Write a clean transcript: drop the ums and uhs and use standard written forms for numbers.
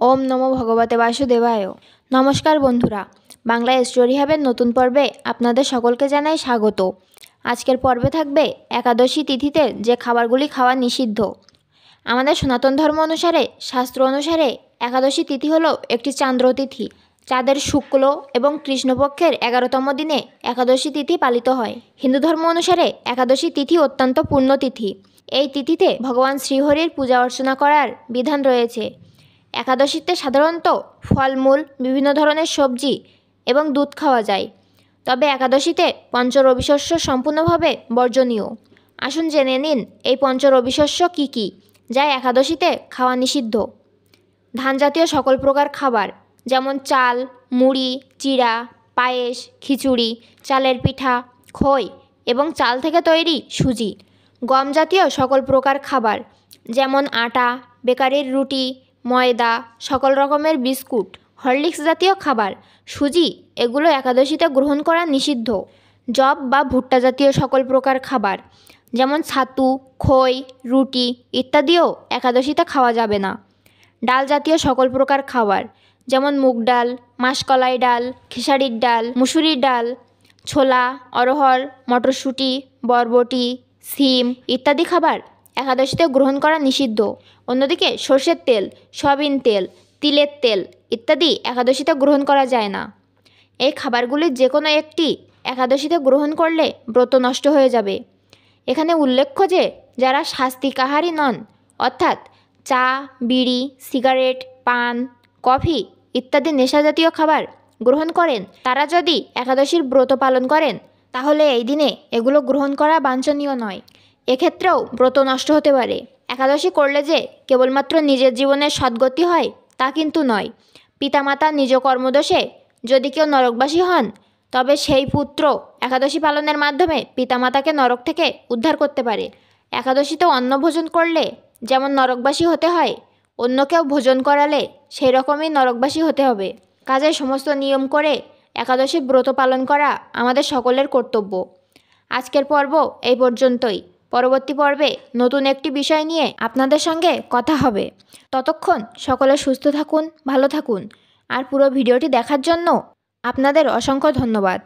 ওম নমো ভগবতে বাসুদেবায়। নমস্কার বন্ধুরা, বাংলা স্টোরি হাবের নতুন পর্বে আপনাদের সকলকে জানাই স্বাগত। আজকের পর্বে থাকবে একাদশী তিথিতে যে খাবারগুলি খাওয়া নিষিদ্ধ। আমাদের সনাতন ধর্ম অনুসারে, শাস্ত্র অনুসারে একাদশী তিথি হলো একটি চান্দ্র তিথি। চাঁদের শুক্ল এবং কৃষ্ণপক্ষের 11তম দিনে একাদশী তিথি পালিত হয়। হিন্দু ধর্ম অনুসারে একাদশী তিথি অত্যন্ত পূর্ণ তিথি। এই তিথিতে ভগবান শ্রীহরির পূজা অর্চনা করার বিধান রয়েছে। একাদশীতে সাধারণত ফলমূল, বিভিন্ন ধরনের সবজি এবং দুধ খাওয়া যায়। তবে একাদশীতে পঞ্চরবিশস্য সম্পূর্ণভাবে বর্জনীয়। আসুন জেনে নিন এই পঞ্চরবিশস্য কী কী, যা একাদশীতে খাওয়া নিষিদ্ধ। ধান জাতীয় সকল প্রকার খাবার, যেমন চাল, মুড়ি, চিড়া, পায়েস, খিচুড়ি, চালের পিঠা, খই এবং চাল থেকে তৈরি সুজি। গম জাতীয় সকল প্রকার খাবার, যেমন আটা, বেকারির রুটি, ময়দা, সকল রকমের বিস্কুট, হরলিক্স জাতীয় খাবার, সুজি, এগুলো একাদশীতে গ্রহণ করা নিষিদ্ধ। যব বা ভুট্টা জাতীয় সকল প্রকার খাবার, যেমন ছাতু, খই, রুটি ইত্যাদিও একাদশীতে খাওয়া যাবে না। ডাল জাতীয় সকল প্রকার খাবার, যেমন মুগ ডাল, মাসকলাই ডাল, খেসারির ডাল, মুসুরির ডাল, ছোলা, অরহর, মটরশুঁটি, বরবটি, সিম ইত্যাদি খাবার একাদশীতে গ্রহণ করা নিষিদ্ধ। অন্যদিকে সর্ষের তেল, সয়াবিন তেল, তিলের তেল ইত্যাদি একাদশীতে গ্রহণ করা যায় না। এই খাবারগুলির যে কোনো একটি একাদশীতে গ্রহণ করলে ব্রত নষ্ট হয়ে যাবে। এখানে উল্লেখ্য যে যারা শাস্তিকাহারী নন, অর্থাৎ চা, বিড়ি, সিগারেট, পান, কফি ইত্যাদি নেশাজাতীয় খাবার গ্রহণ করেন, তারা যদি একাদশীর ব্রত পালন করেন, তাহলে এই দিনে এগুলো গ্রহণ করা বাঞ্ছনীয় নয়। এক্ষেত্রেও ব্রত নষ্ট হতে পারে। একাদশী করলে যে কেবলমাত্র নিজের জীবনের সদ্গতি হয় তা কিন্তু নয়। পিতামাতা নিজ কর্মদোষে যদি কেউ নরকবাসী হন, তবে সেই পুত্র একাদশী পালনের মাধ্যমে পিতামাতাকে নরক থেকে উদ্ধার করতে পারে। একাদশীতে অন্ন ভোজন করলে যেমন নরকবাসী হতে হয়, অন্যকেও ভোজন করালে সেই রকমই নরকবাসী হতে হবে। কাজেই সমস্ত নিয়ম করে একাদশীর ব্রত পালন করা আমাদের সকলের কর্তব্য। আজকের পর্ব এই পর্যন্তই। পরবর্তী পর্বে নতুন একটি বিষয় নিয়ে আপনাদের সঙ্গে কথা হবে। ততক্ষণ সকলে সুস্থ থাকুন, ভালো থাকুন। আর পুরো ভিডিওটি দেখার জন্য আপনাদের অসংখ্য ধন্যবাদ।